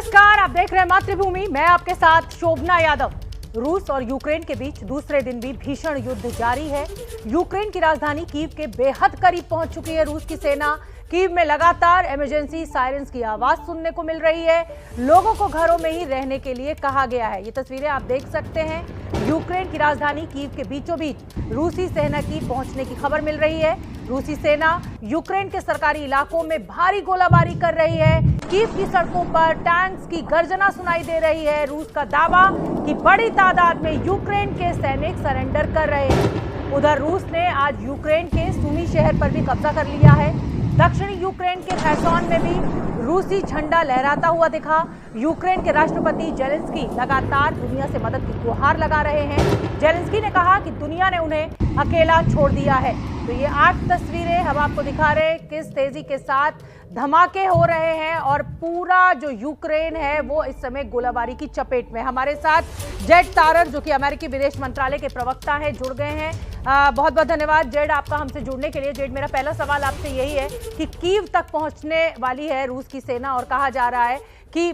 नमस्कार, आप देख रहे हैं मातृभूमि। मैं आपके साथ शोभना यादव। रूस और यूक्रेन के बीच दूसरे दिन भी भीषण युद्ध जारी है। यूक्रेन की राजधानी कीव के बेहद करीब पहुंच चुकी है रूस की सेना। कीव में लगातार इमरजेंसी सायरन्स की आवाज सुनने को मिल रही है। लोगों को घरों में ही रहने के लिए कहा गया है। ये तस्वीरें आप देख सकते हैं। यूक्रेन की राजधानी कीव के बीचों बीच रूसी सेना की पहुंचने की खबर मिल रही है। रूसी सेना यूक्रेन के सरकारी इलाकों में भारी गोलाबारी कर रही है। कीव की सड़कों पर टैंक्स की गर्जना सुनाई दे रही है। रूस का दावा कि बड़ी तादाद में यूक्रेन के सैनिक सरेंडर कर रहे हैं। उधर रूस ने आज यूक्रेन के सुमी शहर पर भी कब्जा कर लिया है। दक्षिणी यूक्रेन के खैरसॉन में भी रूसी झंडा लहराता हुआ दिखा। यूक्रेन के राष्ट्रपति जेलेंस्की लगातार दुनिया से मदद की गुहार लगा रहे हैं। जेलेंस्की ने कहा कि दुनिया ने उन्हें अकेला छोड़ दिया है। तो ये 8 तस्वीरें हम आपको दिखा रहे हैं किस तेजी के साथ धमाके हो रहे हैं और पूरा जो यूक्रेन है वो इस समय गोलाबारी की चपेट में। हमारे साथ जेड तारर जो कि अमेरिकी विदेश मंत्रालय के प्रवक्ता हैं जुड़ गए हैं। बहुत बहुत धन्यवाद जेड आपका हमसे जुड़ने के लिए। जेड, मेरा पहला सवाल आपसे यही है कि कीव तक पहुंचने वाली है रूस की सेना और कहा जा रहा है कि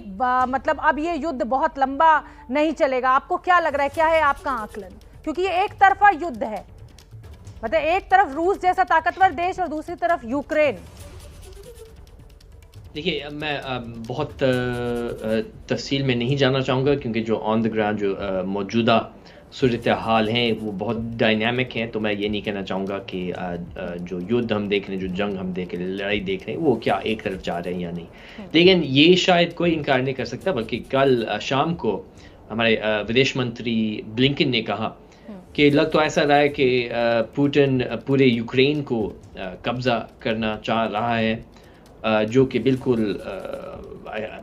मतलब अब ये युद्ध बहुत लंबा नहीं चलेगा। आपको क्या लग रहा है, क्या है आपका आकलन? क्योंकि ये एक तरफा युद्ध है, मतलब एक तरफ रूस जैसा ताकतवर देश और दूसरी तरफ यूक्रेन। देखिए, मैं बहुत तफसील में नहीं जाना चाहूँगा क्योंकि जो ऑन द ग्राउंड जो मौजूदा सूरत हाल हैं वो बहुत डायनामिक हैं। तो मैं ये नहीं कहना चाहूँगा कि जो युद्ध हम देख रहे हैं, जो जंग हम देख रहे हैं, लड़ाई देख रहे हैं, वो क्या एक तरफ जा रहे हैं या नहीं। लेकिन ये शायद कोई इनकार नहीं कर सकता, बल्कि कल शाम को हमारे विदेश मंत्री ब्लिंकन ने कहा कि लग तो ऐसा रहा है कि पुतिन पूरे यूक्रेन को कब्ज़ा करना चाह रहा है, जो कि बिल्कुल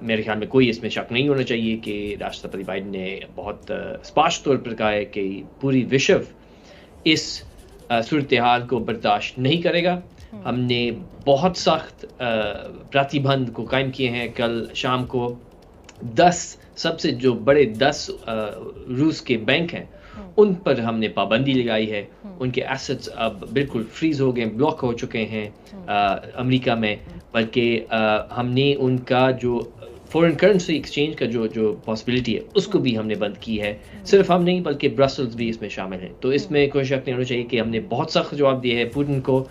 मेरे ख्याल में कोई इसमें शक नहीं होना चाहिए कि राष्ट्रपति बाइडेन ने बहुत स्पष्ट तौर पर कहा है कि पूरी विश्व इस सूरत हाल को बर्दाश्त नहीं करेगा। हमने बहुत सख्त प्रतिबंध को कायम किए हैं। कल शाम को 10 सबसे जो बड़े 10 रूस के बैंक हैं उन पर हमने पाबंदी लगाई है। उनके एसेट्स अब बिल्कुल फ्रीज हो गए, ब्लॉक हो चुके हैं अमेरिका में। बल्कि हमने उनका जो फॉरेन करेंसी एक्सचेंज का जो पॉसिबिलिटी है उसको भी हमने बंद की है। सिर्फ हम नहीं बल्कि ब्रसल्स भी इसमें शामिल है। तो इसमें कोई शक नहीं होना चाहिए कि हमने बहुत सख्त जवाब दिया है पुतिन को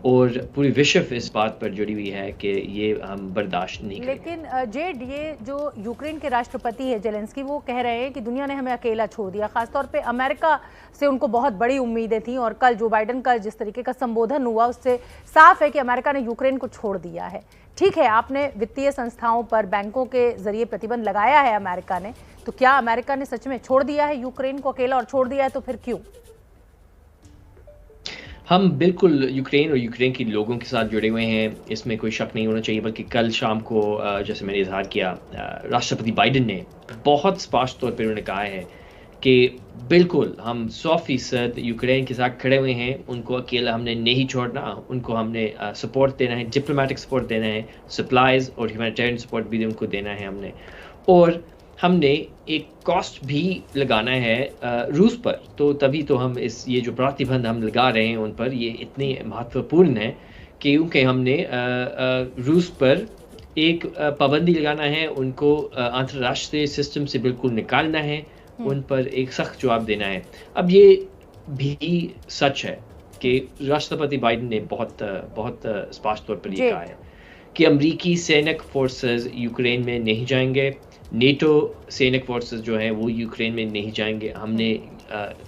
और पूरी विश्व इस बात पर जुड़ी हुई है कि ये हम बर्दाश्त नहीं करेंगे। लेकिन जेड, ये जो यूक्रेन के राष्ट्रपति है जेलेंस्की, वो कह रहे हैं कि दुनिया ने हमें अकेला छोड़ दिया। खासतौर पे अमेरिका से उनको बहुत बड़ी उम्मीदें थी और कल जो बाइडेन का जिस तरीके का संबोधन हुआ उससे साफ है कि अमेरिका ने यूक्रेन को छोड़ दिया है। ठीक है, आपने वित्तीय संस्थाओं पर बैंकों के जरिए प्रतिबंध लगाया है अमेरिका ने, तो क्या अमेरिका ने सच में छोड़ दिया है यूक्रेन को अकेला? और छोड़ दिया है तो फिर क्यों? हम बिल्कुल यूक्रेन और यूक्रेन के लोगों के साथ जुड़े हुए हैं, इसमें कोई शक नहीं होना चाहिए। बल्कि कल शाम को जैसे मैंने इजहार किया, राष्ट्रपति बाइडेन ने बहुत स्पष्ट तौर पर उन्होंने कहा है कि बिल्कुल हम 100% यूक्रेन के साथ खड़े हुए हैं। उनको अकेला हमने नहीं छोड़ना, उनको हमने सपोर्ट देना है, डिप्लोमेटिक सपोर्ट देना है, सप्लाईज और ह्यूमैनिटेरियन सपोर्ट भी उनको देना है हमने। और हमने एक कॉस्ट भी लगाना है रूस पर। तो तभी तो हम ये जो प्रतिबंध हम लगा रहे हैं उन पर, ये इतने महत्वपूर्ण है क्योंकि हमने रूस पर एक पाबंदी लगाना है, उनको अंतर्राष्ट्रीय सिस्टम से बिल्कुल निकालना है, उन पर एक सख्त जवाब देना है। अब ये भी सच है कि राष्ट्रपति बाइडेन ने बहुत स्पष्ट तौर पर ये कहा है कि अमेरिकी सैनिक फोर्सेस यूक्रेन में नहीं जाएंगे, नेटो सैनिक फोर्सेस जो हैं वो यूक्रेन में नहीं जाएंगे। हमने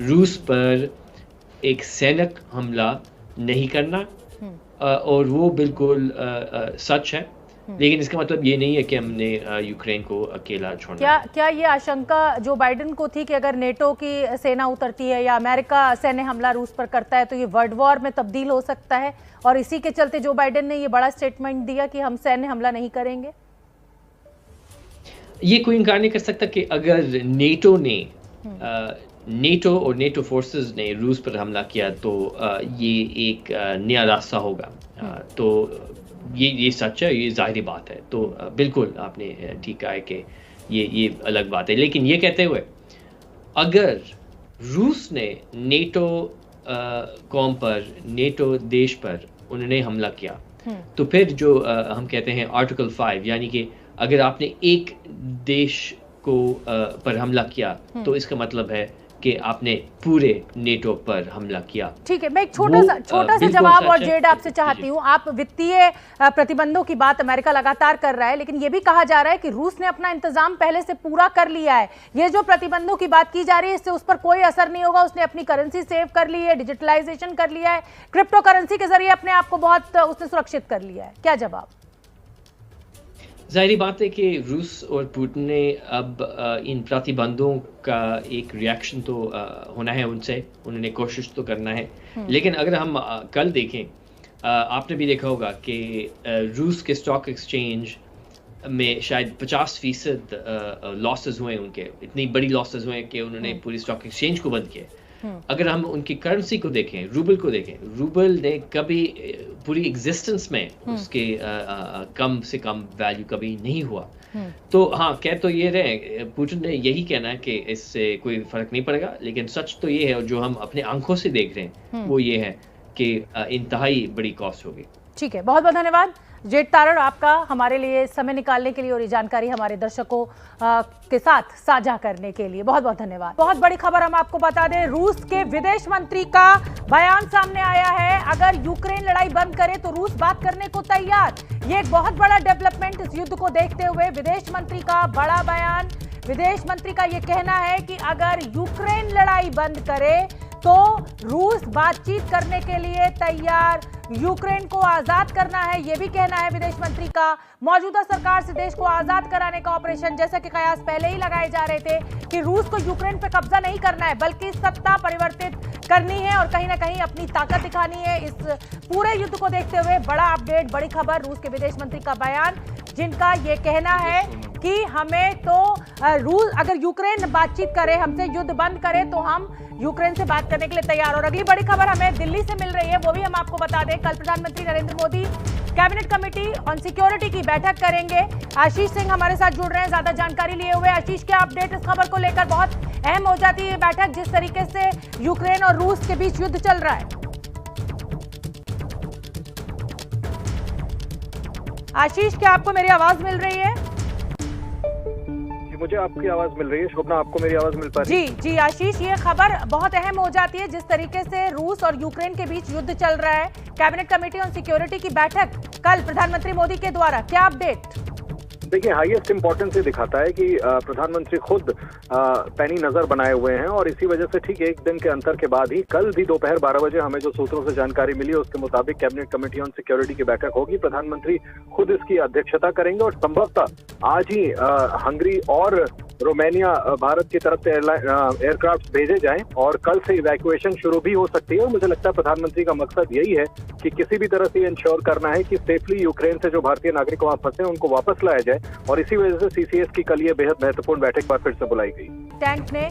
रूस पर एक सैनिक हमला नहीं करना और वो बिल्कुल सच है। लेकिन इसका मतलब ये नहीं है कि हमने यूक्रेन को अकेला छोड़ना। क्या ये आशंका जो बाइडेन को थी कि अगर नेटो की सेना उतरती है या अमेरिका सैन्य हमला रूस पर करता है तो ये वर्ल्ड वॉर में तब्दील हो सकता है, और इसी के चलते जो बाइडेन ने ये बड़ा स्टेटमेंट दिया कि हम सैन्य हमला नहीं करेंगे? ये कोई इनकार नहीं कर सकता कि अगर नेटो और नेटो फोर्सेस ने रूस पर हमला किया तो ये एक नया रास्ता होगा। तो ये सच है, ये जाहिर बात है। तो बिल्कुल आपने ठीक कहा है कि ये अलग बात है। लेकिन ये कहते हुए अगर रूस ने नेटो कौम पर, नेटो देश पर उन्होंने हमला किया तो फिर जो हम कहते हैं आर्टिकल 5 यानी कि अगर आपने एक देश को पर हमला किया तो इसका मतलब है कि आपने पूरे नेटो पर हमला किया। ठीक है, मैं एक छोटा सा जवाब और जेड आपसे चाहती हूँ। आप वित्तीय प्रतिबंधों की बात अमेरिका लगातार कर रहा है, लेकिन यह भी कहा जा रहा है कि रूस ने अपना इंतजाम पहले से पूरा कर लिया है। ये जो प्रतिबंधों की बात की जा रही है, इससे उस पर कोई असर नहीं होगा। उसने अपनी करेंसी सेव कर ली है, डिजिटलाइजेशन कर लिया है, क्रिप्टो करेंसी के जरिए अपने आप को बहुत उसने सुरक्षित कर लिया है। क्या जवाब? ज़ाहिरी बात है कि रूस और पुतिन ने अब इन प्रतिबंधों का एक रिएक्शन तो होना है उनसे, उन्होंने कोशिश तो करना है। लेकिन अगर हम कल देखें, आपने भी देखा होगा कि रूस के स्टॉक एक्सचेंज में शायद 50% लॉसेस हुए उनके, इतनी बड़ी लॉसेस हुए कि उन्होंने पूरी स्टॉक एक्सचेंज को बंद किया। अगर हम उनकी करेंसी को देखें, रूबल को देखें, रूबल ने कभी पूरी एग्जिस्टेंस में उसके कम से कम वैल्यू कभी नहीं हुआ। तो हाँ, कह तो ये रहे, पुतिन ने यही कहना है कि इससे कोई फर्क नहीं पड़ेगा, लेकिन सच तो ये है, और जो हम अपने आंखों से देख रहे हैं वो ये है कि इंतहाई बड़ी कॉस्ट होगी। ठीक है, बहुत बहुत धन्यवाद जेड तारड़ आपका हमारे लिए समय निकालने के लिए और ये जानकारी हमारे दर्शकों के साथ साझा करने के लिए बहुत बहुत धन्यवाद। बहुत बड़ी खबर हम आपको बता दें, रूस के विदेश मंत्री का बयान सामने आया है। अगर यूक्रेन लड़ाई बंद करे तो रूस बात करने को तैयार। ये एक बहुत बड़ा डेवलपमेंट इस युद्ध को देखते हुए, विदेश मंत्री का बड़ा बयान। विदेश मंत्री का ये कहना है कि अगर यूक्रेन लड़ाई बंद करे तो रूस बातचीत करने के लिए तैयार, यूक्रेन को आजाद करना है, यह भी कहना है विदेश मंत्री का। मौजूदा सरकार से देश को आजाद कराने का ऑपरेशन, जैसा कि कयास पहले ही लगाए जा रहे थे कि रूस को यूक्रेन पे कब्जा नहीं करना है, बल्कि सत्ता परिवर्तित करनी है और कहीं ना कहीं अपनी ताकत दिखानी है। इस पूरे युद्ध को देखते हुए बड़ा अपडेट, बड़ी खबर, रूस के विदेश मंत्री का बयान, जिनका ये कहना है कि हमें तो रूस, अगर यूक्रेन बातचीत करे, हमसे युद्ध बंद करे तो हम यूक्रेन से बात करने के लिए तैयार। और अगली बड़ी खबर हमें दिल्ली से मिल रही है, वो भी हम आपको बता दें। कल प्रधानमंत्री Narendra Modi cabinet committee on security की बैठक करेंगे। आशीष सिंह हमारे साथ जुड़ रहे हैं ज्यादा जानकारी लिए हुए। आशीष, क्या अपडेट इस खबर को लेकर? बहुत अहम हो जाती है बैठक जिस तरीके से यूक्रेन और रूस के बीच युद्ध चल रहा है। आशीष, क्या आपको मेरी आवाज मिल रही है? मुझे आपकी आवाज मिल रही है। शोभना, आपको मेरी आवाज मिल पा रही है? जी जी आशीष, ये खबर बहुत अहम हो जाती है जिस तरीके से रूस और यूक्रेन के बीच युद्ध चल रहा है। कैबिनेट कमेटी ऑन सिक्योरिटी की बैठक कल प्रधानमंत्री मोदी के द्वारा, क्या अपडेट? देखिए, हाईएस्ट इंपॉर्टेंस ये दिखाता है कि प्रधानमंत्री खुद पैनी नजर बनाए हुए हैं और इसी वजह से ठीक एक दिन के अंतर के बाद ही कल भी दोपहर 12 बजे हमें जो सूत्रों से जानकारी मिली उसके मुताबिक कैबिनेट कमेटी ऑन सिक्योरिटी की बैठक होगी। प्रधानमंत्री खुद इसकी अध्यक्षता करेंगे और संभवतः आज ही हंगरी और रोमानिया भारत की तरफ से एयरक्राफ्ट भेजे जाएं और कल से इवैक्यूएशन शुरू भी हो सकती है। और मुझे लगता है प्रधानमंत्री का मकसद यही है कि किसी भी तरह से इंश्योर करना है कि सेफली यूक्रेन से जो भारतीय नागरिक वहां फंसे उनको वापस लाया जाए और इसी वजह से सीसीएस की कल ये बेहद महत्वपूर्ण बैठक बार फिर से बुलाई गई। टैंक ने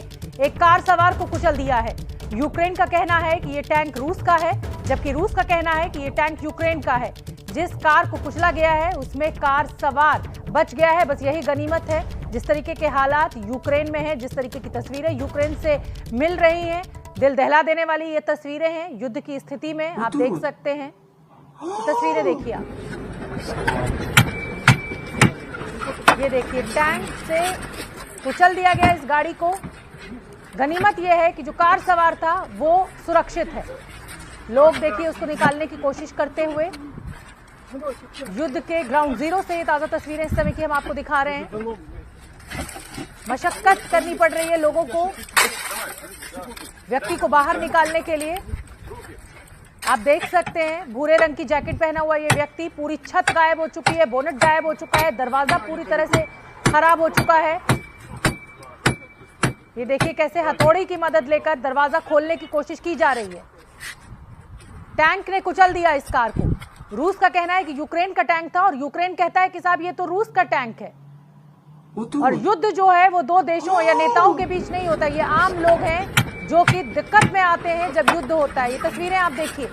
एक कार सवार को कुचल दिया है। यूक्रेन का कहना है कि ये टैंक रूस का है, जबकि रूस का कहना है कि ये टैंक यूक्रेन का है। जिस कार को कुचला गया है उसमें कार सवार बच गया है, बस यही गनीमत है। जिस तरीके के हालात यूक्रेन में हैं, जिस तरीके की तस्वीरें यूक्रेन से मिल रही हैं, दिल दहला देने वाली ये तस्वीरें हैं युद्ध की स्थिति में, आप देख सकते हैं। तस्वीरें देखिए आप, ये देखिए टैंक से कुचल दिया गया इस गाड़ी को। गनीमत यह है कि जो कार सवार था वो सुरक्षित है। लोग देखिए उसको निकालने की कोशिश करते हुए। युद्ध के ग्राउंड जीरो से ये ताजा तस्वीरें इस समय की हम आपको दिखा रहे हैं। मशक्कत करनी पड़ रही है लोगों को व्यक्ति को बाहर निकालने के लिए। आप देख सकते हैं भूरे रंग की जैकेट पहना हुआ ये व्यक्ति, पूरी छत गायब हो चुकी है, बोनट गायब हो चुका है, दरवाजा पूरी तरह से खराब हो चुका है। ये देखिए कैसे हथौड़ी की मदद लेकर दरवाजा खोलने की कोशिश की जा रही है। टैंक ने कुचल दिया इस कार को। रूस का कहना है कि यूक्रेन का टैंक था और यूक्रेन कहता है कि साहब ये तो रूस का टैंक है। और युद्ध जो है वो दो देशों या नेताओं के बीच नहीं होता, ये आम लोग हैं जो कि दिक्कत में आते हैं जब युद्ध होता है। ये तस्वीरें आप देखिए।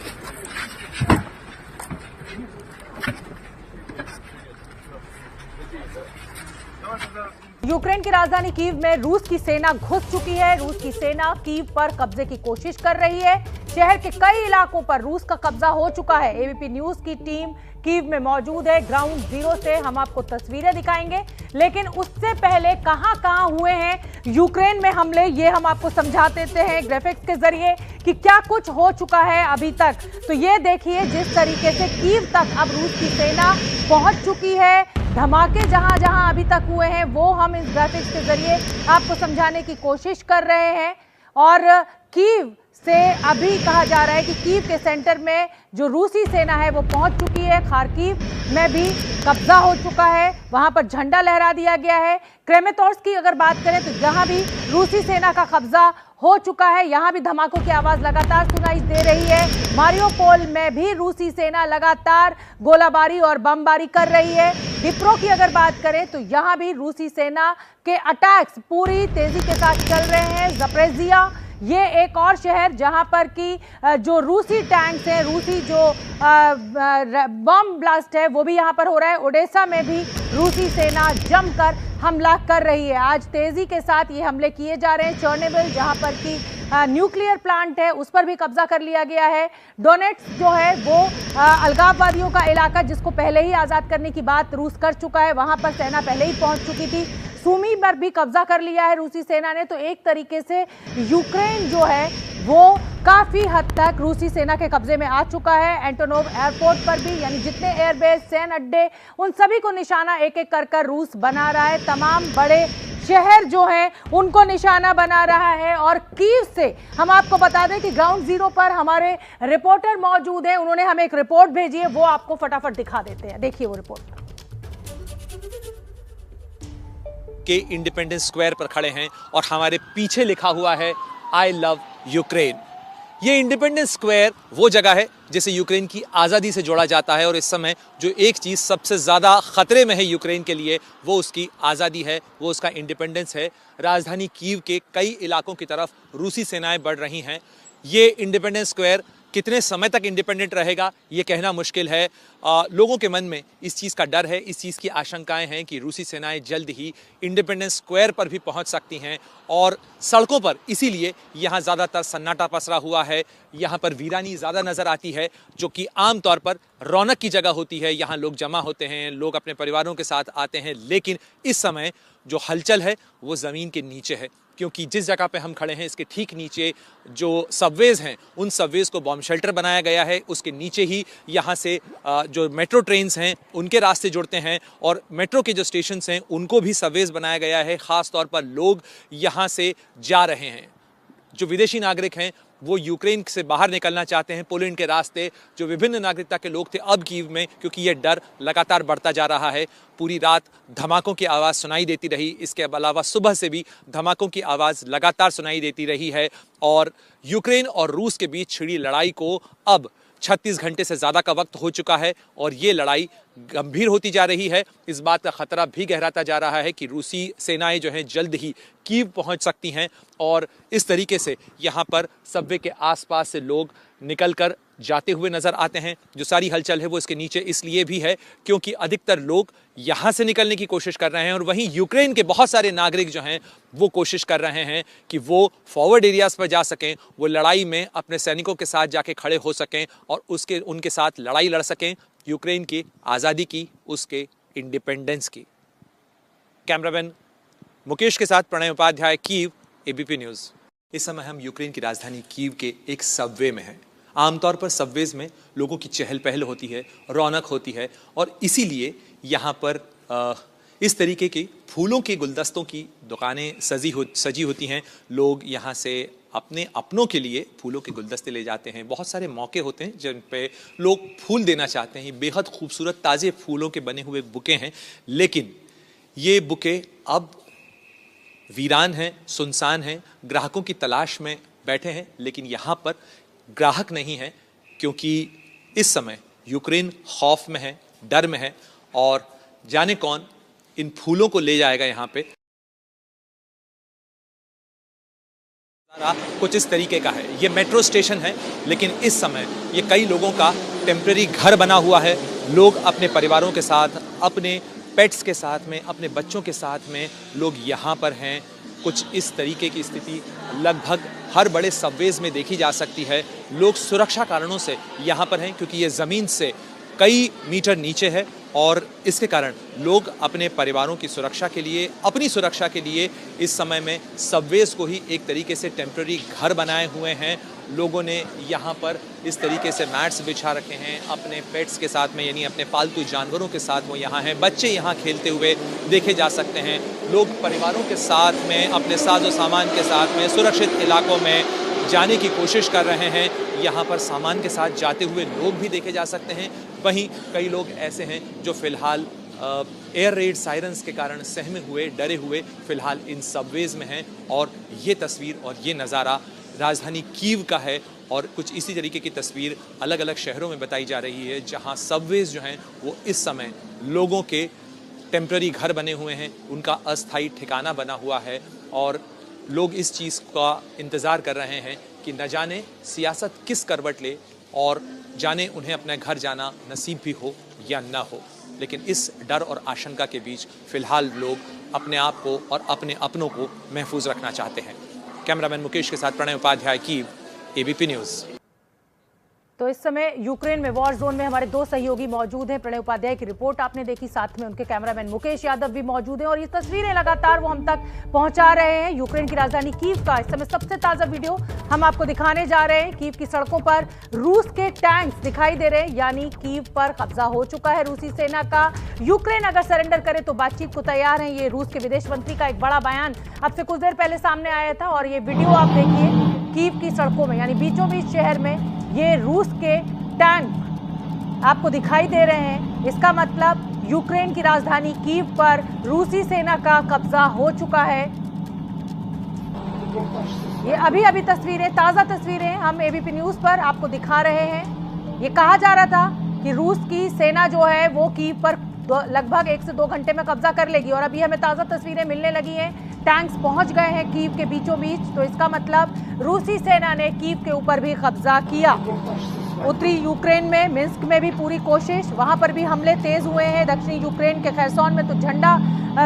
यूक्रेन की राजधानी कीव में रूस की सेना घुस चुकी है। रूस की सेना कीव पर कब्जे की कोशिश कर रही है। शहर के कई इलाकों पर रूस का कब्जा हो चुका है। एबीपी न्यूज की टीम कीव में मौजूद है। ग्राउंड जीरो से हम आपको तस्वीरें दिखाएंगे, लेकिन उससे पहले कहां-कहां हुए हैं यूक्रेन में हमले, ये हम आपको समझा देते हैं ग्राफिक्स के जरिए कि क्या कुछ हो चुका है अभी तक। तो ये देखिए जिस तरीके से कीव तक अब रूस की सेना पहुंच चुकी है। धमाके जहां जहां अभी तक हुए हैं वो हम इस ग्राफिक्स के जरिए आपको समझाने की कोशिश कर रहे हैं। और कीव से अभी कहा जा रहा है कि कीव के सेंटर में जो रूसी सेना है वो पहुंच चुकी है। खार्किव में भी कब्जा हो चुका है, वहां पर झंडा लहरा दिया गया है। क्रेमेटोर्स्क की अगर बात करें तो यहाँ भी रूसी सेना का कब्जा हो चुका है। यहाँ भी धमाकों की आवाज लगातार सुनाई दे रही है। मारियोपोल में भी रूसी सेना लगातार गोलाबारी और बमबारी कर रही है। डिप्रो की अगर बात करें तो यहाँ भी रूसी सेना के अटैक्स पूरी तेजी के साथ चल रहे हैं। ज़पोरिज़िया ये एक और शहर जहां पर कि जो रूसी टैंक्स हैं, रूसी जो बम ब्लास्ट है वो भी यहां पर हो रहा है। ओडेसा में भी रूसी सेना जमकर हमला कर रही है। आज तेजी के साथ ये हमले किए जा रहे हैं। चर्नोबिल जहां पर कि न्यूक्लियर प्लांट है उस पर भी कब्जा कर लिया गया है। डोनेट्स्क जो है वो अलगाववादियों का इलाका जिसको पहले ही आज़ाद करने की बात रूस कर चुका है, वहां पर सेना पहले ही पहुंच चुकी थी। सुमी पर भी कब्जा कर लिया है रूसी सेना ने। तो एक तरीके से यूक्रेन जो है वो काफी हद तक रूसी सेना के कब्जे में आ चुका है। एंटोनोव एयरपोर्ट पर भी, यानी जितने एयरबेस, सैन्य अड्डे, उन सभी को निशाना एक एक कर रूस बना रहा है। तमाम बड़े शहर जो हैं उनको निशाना बना रहा है। और कीव से हम आपको बता दें कि ग्राउंड जीरो पर हमारे रिपोर्टर मौजूद हैं। उन्होंने हमें एक रिपोर्ट भेजी है, वो आपको फटाफट दिखा देते हैं। देखिए वो रिपोर्ट। के इंडिपेंडेंस स्क्वायर पर खड़े हैं और हमारे पीछे लिखा हुआ है आई लव यूक्रेन। ये इंडिपेंडेंस स्क्वायर वो जगह है जिसे यूक्रेन की आज़ादी से जोड़ा जाता है। और इस समय जो एक चीज़ सबसे ज़्यादा खतरे में है यूक्रेन के लिए वो उसकी आज़ादी है, वो उसका इंडिपेंडेंस है। राजधानी कीव के कई इलाकों की तरफ रूसी सेनाएं बढ़ रही हैं। ये इंडिपेंडेंस स्क्वायर कितने समय तक इंडिपेंडेंट रहेगा ये कहना मुश्किल है। लोगों के मन में इस चीज़ का डर है, इस चीज़ की आशंकाएं हैं कि रूसी सेनाएं जल्द ही इंडिपेंडेंस स्क्वायर पर भी पहुंच सकती हैं। और सड़कों पर इसीलिए यहाँ ज़्यादातर सन्नाटा पसरा हुआ है। यहाँ पर वीरानी ज़्यादा नज़र आती है, जो कि आम तौर पर रौनक की जगह होती है। यहाँ लोग जमा होते हैं, लोग अपने परिवारों के साथ आते हैं। लेकिन इस समय जो हलचल है वो ज़मीन के नीचे है, क्योंकि जिस जगह पे हम खड़े हैं इसके ठीक नीचे जो सबवेज हैं उन सबवेज को बॉम्ब शेल्टर बनाया गया है। उसके नीचे ही यहाँ से जो मेट्रो ट्रेन्स हैं उनके रास्ते जुड़ते हैं और मेट्रो के जो स्टेशंस हैं उनको भी सबवेज बनाया गया है। ख़ास तौर पर लोग यहाँ से जा रहे हैं। जो विदेशी नागरिक हैं वो यूक्रेन से बाहर निकलना चाहते हैं पोलैंड के रास्ते। जो विभिन्न नागरिकता के लोग थे अब कीव में, क्योंकि ये डर लगातार बढ़ता जा रहा है। पूरी रात धमाकों की आवाज़ सुनाई देती रही। इसके अलावा सुबह से भी धमाकों की आवाज़ लगातार सुनाई देती रही है। और यूक्रेन और रूस के बीच छिड़ी लड़ाई को अब 36 घंटे से ज़्यादा का वक्त हो चुका है और ये लड़ाई गंभीर होती जा रही है। इस बात का खतरा भी गहराता जा रहा है कि रूसी सेनाएं जो हैं जल्द ही कीव पहुंच सकती हैं। और इस तरीके से यहाँ पर सबवे के आसपास से लोग निकलकर जाते हुए नज़र आते हैं। जो सारी हलचल है वो इसके नीचे इसलिए भी है क्योंकि अधिकतर लोग यहाँ से निकलने की कोशिश कर रहे हैं और वहीं यूक्रेन के बहुत सारे नागरिक जो हैं वो कोशिश कर रहे हैं कि वो फॉरवर्ड एरियाज़ पर जा सकें, वो लड़ाई में अपने सैनिकों के साथ जाके खड़े हो सकें और उनके साथ लड़ाई लड़ सकें, यूक्रेन की आज़ादी की, उसके इंडिपेंडेंस की। कैमरामैन मुकेश के साथ प्रणय उपाध्याय, कीव, एबीपी न्यूज़। इस समय हम यूक्रेन की राजधानी कीव के एक सबवे में हैं। आमतौर पर सबवेज में लोगों की चहल पहल होती है, रौनक होती है और इसीलिए यहाँ पर इस तरीके की फूलों के गुलदस्तों की दुकानें सजी होती हैं। लोग यहाँ से अपने अपनों के लिए फूलों के गुलदस्ते ले जाते हैं। बहुत सारे मौके होते हैं जिन पे लोग फूल देना चाहते हैं। बेहद खूबसूरत ताज़े फूलों के बने हुए बुके हैं, लेकिन ये बुके अब वीरान हैं, सुनसान हैं। ग्राहकों की तलाश में बैठे हैं, लेकिन यहाँ पर ग्राहक नहीं है क्योंकि इस समय यूक्रेन खौफ में है, डर में है और जाने कौन इन फूलों को ले जाएगा। यहाँ पे कुछ इस तरीके का है। ये मेट्रो स्टेशन है, लेकिन इस समय ये कई लोगों का टेम्परेरी घर बना हुआ है। लोग अपने परिवारों के साथ, अपने पेट्स के साथ में, अपने बच्चों के साथ में लोग यहाँ पर हैं। कुछ इस तरीके की स्थिति लगभग हर बड़े सबवेज में देखी जा सकती है। लोग सुरक्षा कारणों से यहाँ पर हैं क्योंकि ये ज़मीन से कई मीटर नीचे है और इसके कारण लोग अपने परिवारों की सुरक्षा के लिए, अपनी सुरक्षा के लिए इस समय में सबवेज को ही एक तरीके से टेम्पररी घर बनाए हुए हैं। लोगों ने यहाँ पर इस तरीके से मैट्स बिछा रखे हैं अपने पेट्स के साथ में, यानी अपने पालतू जानवरों के साथ वो यहाँ हैं। बच्चे यहाँ खेलते हुए देखे जा सकते हैं। लोग परिवारों के साथ में, अपने साजो सामान के साथ में सुरक्षित इलाकों में जाने की कोशिश कर रहे हैं। यहाँ पर सामान के साथ जाते हुए लोग भी देखे जा सकते हैं। वहीं कई लोग ऐसे हैं जो फिलहाल एयर रेड सायरन्स के कारण सहमे हुए, डरे हुए फिलहाल इन सबवेज में हैं। और ये तस्वीर और ये नज़ारा राजधानी कीव का है और कुछ इसी तरीके की तस्वीर अलग अलग शहरों में बताई जा रही है, जहाँ सबवेज जो हैं वो इस समय लोगों के टेम्पररी घर बने हुए हैं, उनका अस्थायी ठिकाना बना हुआ है। और लोग इस चीज़ का इंतज़ार कर रहे हैं कि न जाने सियासत किस करवट ले और जाने उन्हें अपने घर जाना नसीब भी हो या न हो। लेकिन इस डर और आशंका के बीच फ़िलहाल लोग अपने आप को और अपने अपनों को महफूज रखना चाहते हैं। कैमरामैन मुकेश के साथ प्रणय उपाध्याय, कीव, एबीपी न्यूज़। तो इस समय यूक्रेन में वॉर जोन में हमारे दो सहयोगी मौजूद हैं। प्रणय उपाध्याय की रिपोर्ट आपने देखी, साथ में उनके कैमरामैन मुकेश यादव भी मौजूद हैं और ये तस्वीरें लगातार वो हम तक पहुंचा रहे हैं। यूक्रेन की राजधानी कीव का इस समय सबसे ताजा वीडियो हम आपको दिखाने जा रहे हैं। कीव की सड़कों पर रूस के टैंक्स दिखाई दे रहे हैं, यानी कीव पर कब्जा हो चुका है रूसी सेना का। यूक्रेन अगर सरेंडर करे तो बातचीत को तैयार है। ये रूस के विदेश मंत्री का एक बड़ा बयान अब से कुछ देर पहले सामने आया था और ये वीडियो आप देखिए कीव की सड़कों में, यानी बीचों बीच शहर में ये रूस के टैंक आपको दिखाई दे रहे हैं। इसका मतलब यूक्रेन की राजधानी कीव पर रूसी सेना का कब्जा हो चुका है। ये अभी तस्वीरें, ताजा तस्वीरें हम एबीपी न्यूज पर आपको दिखा रहे हैं। ये कहा जा रहा था कि रूस की सेना जो है वो कीव पर लगभग 1 से 2 घंटे में कब्जा कर लेगी और अभी हमें ताजा तस्वीरें मिलने लगी हैं। टैंक्स पहुंच गए हैं कीव के बीचों बीच, तो इसका मतलब रूसी सेना ने कीव के ऊपर भी कब्जा किया। उत्तरी यूक्रेन में मिन्स्क में भी पूरी कोशिश, वहां पर भी हमले तेज हुए हैं। दक्षिणी यूक्रेन के खैरसोन में तो झंडा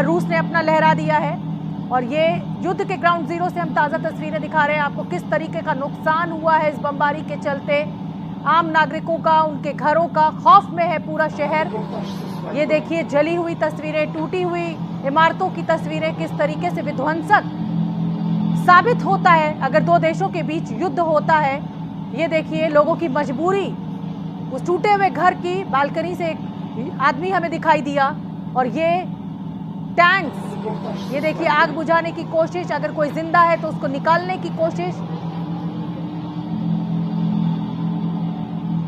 रूस ने अपना लहरा दिया है। और ये युद्ध के ग्राउंड जीरो से हम ताज़ा तस्वीरें दिखा रहे हैं आपको, किस तरीके का नुकसान हुआ है इस बमबारी के चलते। आम नागरिकों का, उनके घरों का खौफ में है पूरा शहर। ये देखिए जली हुई तस्वीरें, टूटी हुई इमारतों की तस्वीरें, किस तरीके से विध्वंसक साबित होता है अगर दो देशों के बीच युद्ध होता है। ये देखिए लोगों की मजबूरी, उस टूटे हुए घर की बालकनी से एक आदमी हमें दिखाई दिया और ये टैंक्स, ये देखिए आग बुझाने की कोशिश, अगर कोई जिंदा है तो उसको निकालने की कोशिश।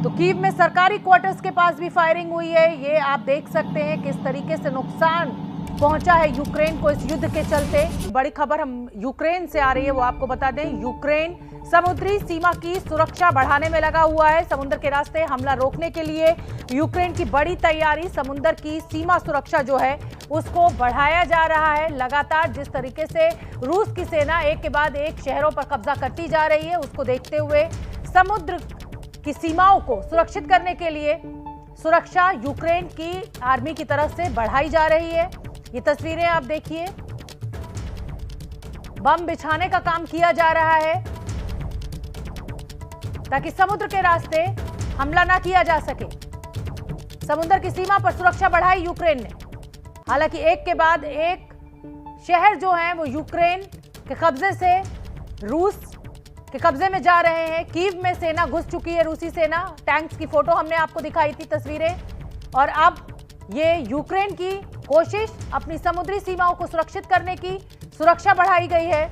तो कीव में सरकारी क्वार्टर्स के पास भी फायरिंग हुई है। ये आप देख सकते हैं किस तरीके से नुकसान पहुंचा है यूक्रेन को इस युद्ध के चलते। बड़ी खबर हम यूक्रेन से आ रही है, वो आपको बता दें। यूक्रेन समुद्री सीमा की सुरक्षा बढ़ाने में लगा हुआ है। समुद्र के रास्ते हमला रोकने के लिए यूक्रेन की बड़ी तैयारी, समुद्र की सीमा सुरक्षा जो है उसको बढ़ाया जा रहा है। लगातार जिस तरीके से रूस की सेना एक के बाद एक शहरों पर कब्जा करती जा रही है, उसको देखते हुए समुद्र की सीमाओं को सुरक्षित करने के लिए सुरक्षा यूक्रेन की आर्मी की तरफ से बढ़ाई जा रही है। ये तस्वीरें आप देखिए, बम बिछाने का काम किया जा रहा है ताकि समुद्र के रास्ते हमला ना किया जा सके। समुद्र की सीमा पर सुरक्षा बढ़ाई यूक्रेन ने। हालांकि एक के बाद एक शहर जो हैं वो यूक्रेन के कब्जे से रूस के कब्जे में जा रहे हैं। कीव में सेना घुस चुकी है, रूसी सेना। टैंक्स की फोटो हमने आपको दिखाई थी, तस्वीरें। और अब ये यूक्रेन की कोशिश अपनी समुद्री सीमाओं को सुरक्षित करने की, सुरक्षा बढ़ाई गई है।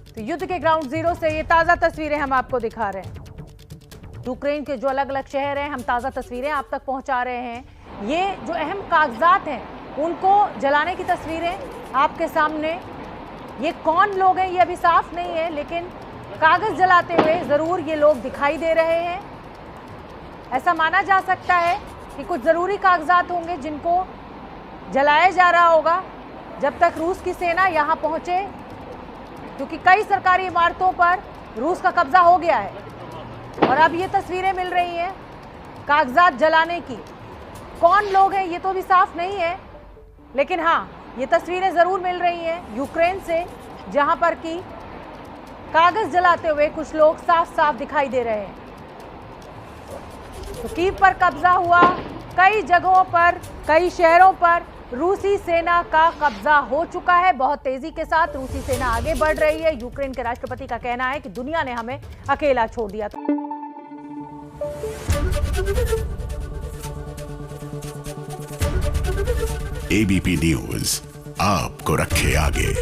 तो युद्ध के ग्राउंड जीरो से ये ताजा तस्वीरें हम आपको दिखा रहे हैं। यूक्रेन के जो अलग अलग शहर हैं, हम ताजा तस्वीरें आप तक पहुंचा रहे हैं। ये जो अहम कागजात हैं उनको जलाने की तस्वीरें आपके सामने। ये कौन लोग हैं ये अभी साफ नहीं है, लेकिन कागज जलाते हुए जरूर ये लोग दिखाई दे रहे हैं। ऐसा माना जा सकता है कि कुछ जरूरी कागजात होंगे जिनको जलाया जा रहा होगा जब तक रूस की सेना यहां पहुंचे, क्योंकि कई सरकारी इमारतों पर रूस का कब्जा हो गया है। और अब ये तस्वीरें मिल रही हैं कागजात जलाने की। कौन लोग हैं ये तो अभी साफ नहीं है, लेकिन हाँ, ये तस्वीरें जरूर मिल रही हैं यूक्रेन से, जहां पर कि कागज जलाते हुए कुछ लोग साफ साफ दिखाई दे रहे हैं। तो कीव पर कब्जा हुआ, कई जगहों पर, कई शहरों पर रूसी सेना का कब्जा हो चुका है। बहुत तेजी के साथ रूसी सेना आगे बढ़ रही है। यूक्रेन के राष्ट्रपति का कहना है कि दुनिया ने हमें अकेला छोड़ दिया। एबीपी न्यूज आपको रखे आगे।